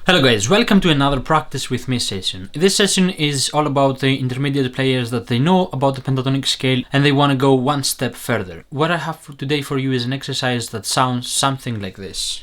Hello guys, welcome to another practice with me session. This session is all about the intermediate players that they know about the pentatonic scale and they want to go one step further. What I have for today for you is an exercise that sounds something like this.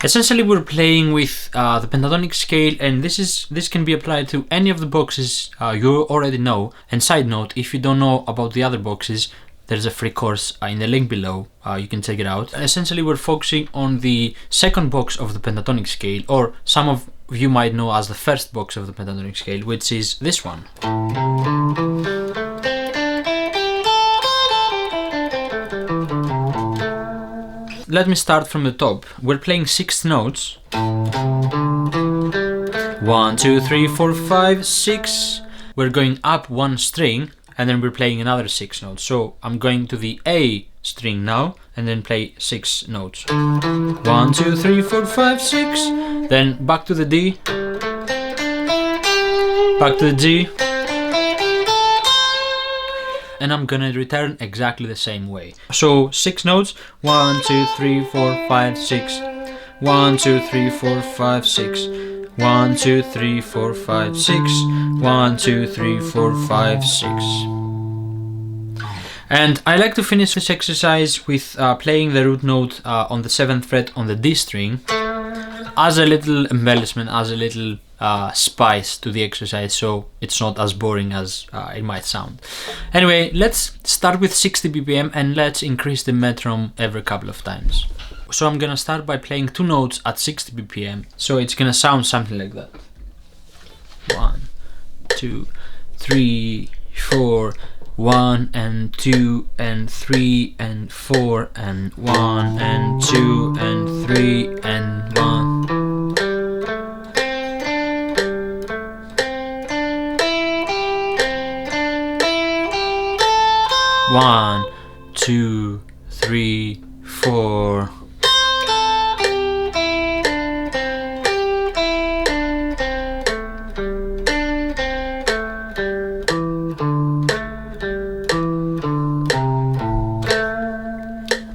Essentially we're playing with the pentatonic scale, and this can be applied to any of the boxes you already know. And side note, if you don't know about the other boxes, there's a free course in the link below, you can check it out. Essentially we're focusing on the second box of the pentatonic scale, or some of you might know as the first box of the pentatonic scale, which is this one. Let me start from the top. We're playing 6 notes. 1, 2, 3, 4, 5, 6. We're going up one string, and then we're playing another 6 notes. So I'm going to the A string now, and then play 6 notes. 1, 2, 3, 4, 5, 6. Then back to the D, back to the G, and I'm gonna return exactly the same way. So 6 notes, 1, 2, 3, 4, 5, 6. 1, 2, 3, 4, 5, 6. 1, 2, 3, 4, 5, 6. 1, 2, 3, 4, 5, 6. And I like to finish this exercise with playing the root note on the 7th fret on the D string as a little embellishment, as a little spice to the exercise, so it's not as boring as it might sound. Anyway, let's start with 60 BPM and let's increase the metronome every couple of times. So I'm gonna start by playing 2 notes at 60 BPM, so it's gonna sound something like that. 1, 2, 3, 4, 1 and 2 and 3 and 4 and 1 and 2 and 3 and 1. 1, 2, 3, 4.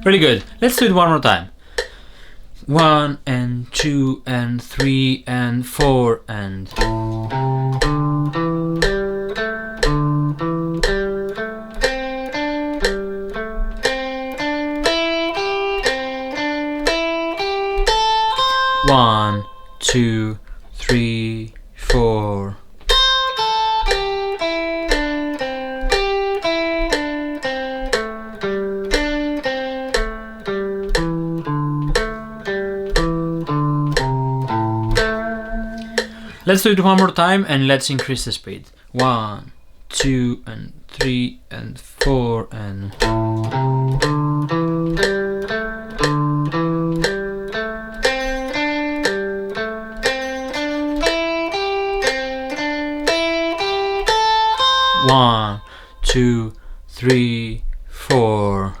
Really good. Let's do it one more time. 1 and 2 and 3 and 4 and 1, 2, 3, 4. Let's do it one more time and let's increase the speed. 1, 2 and 3 and 4 and 1, 2, 3, 4.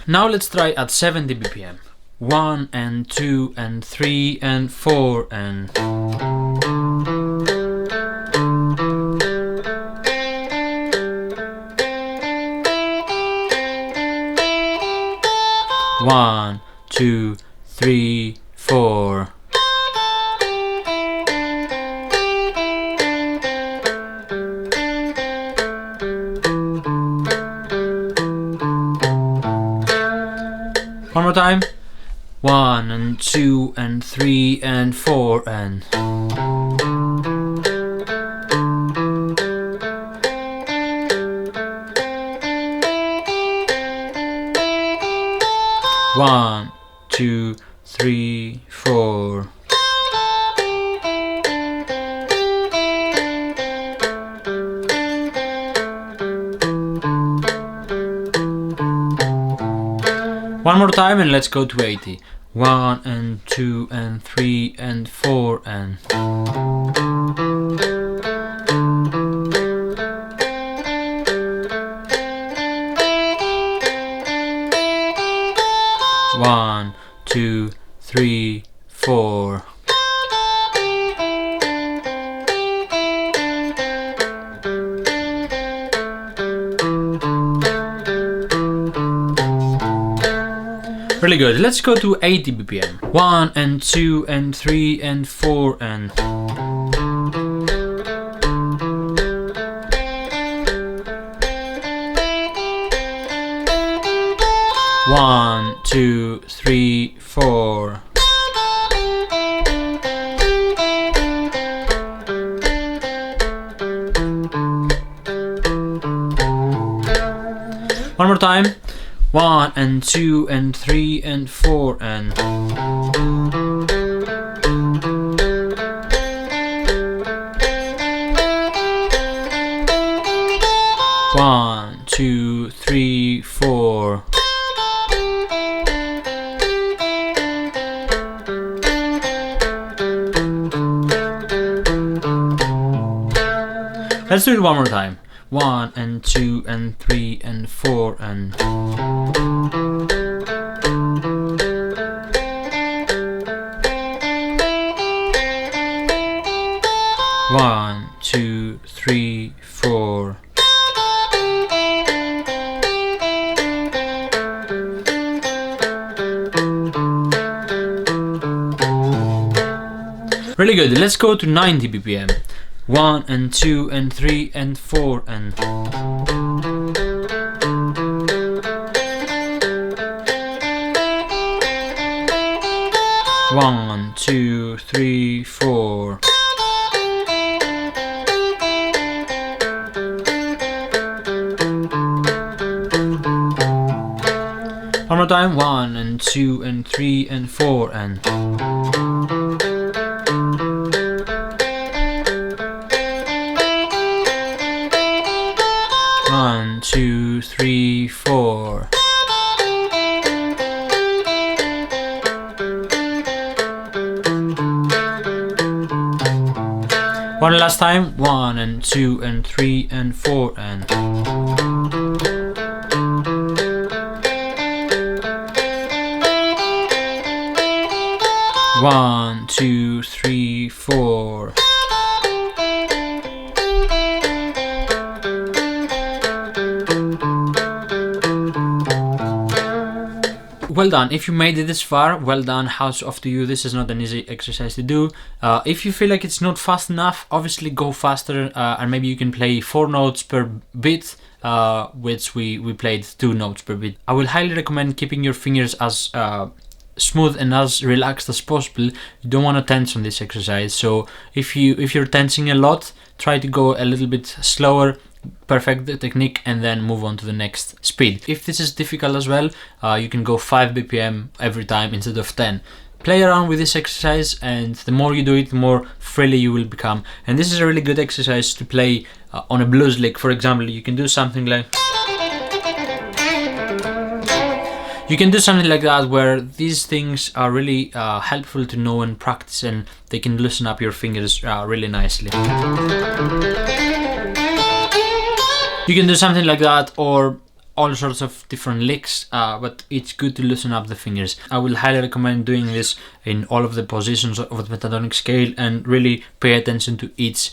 Now let's try at 70 BPM. 1 and 2 and 3 and 4 and 1, 2, 3, 4. One more time. 1 and 2 and 3 and 4 and 1, 2, 3, 4. One more time and let's go to 80. 1 and 2 and 3 and 4 and 1, 2, 2, 3, 4. Really good. Let's go to 80 BPM. 1 and 2 and 3 and 4 and 1, 2, 3, 4. One more time. 1 and 2 and 3 and 4 and 1, 2, 3, 4. Let's do it one more time. 1 and 2 and 3 and 4 and 1, 2, 3, 4. Really good. Let's go to 90 BPM. 1 and 2 and 3 and 4 and 1, 2, 3, 4. One more time. 1 and 2 and 3 and 4 and 1, 2, 3, 4. One last time. 1 and 2 and 3 and 4 and 1, 2, 3, 4. Well done. If you made it this far, well done. Hats off to you. This is not an easy exercise to do. If you feel like it's not fast enough, obviously go faster, and maybe you can play 4 notes per beat, which we played 2 notes per beat. I will highly recommend keeping your fingers as smooth and as relaxed as possible. You don't want to tense on this exercise, so if you're tensing a lot, try to go a little bit slower, perfect the technique, and then move on to the next speed. If this is difficult as well, you can go 5 BPM every time instead of 10. Play around with this exercise, and the more you do it, the more freely you will become. And this is a really good exercise to play on a blues lick. For example, you can do something like that, where these things are really helpful to know and practice, and they can loosen up your fingers really nicely. You can do something like that, or all sorts of different licks, but it's good to loosen up the fingers. I will highly recommend doing this in all of the positions of the pentatonic scale, and really pay attention to each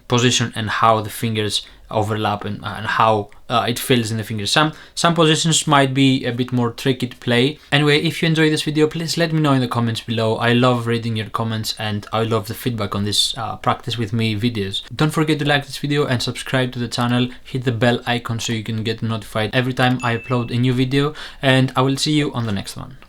position and how the fingers overlap and how it feels in the fingers. Some positions might be a bit more tricky to play. Anyway, if you enjoyed this video, please let me know in the comments below. I love reading your comments, and I love the feedback on this practice with me videos. Don't forget to like this video and subscribe to the channel. Hit the bell icon so you can get notified every time I upload a new video, and I will see you on the next one.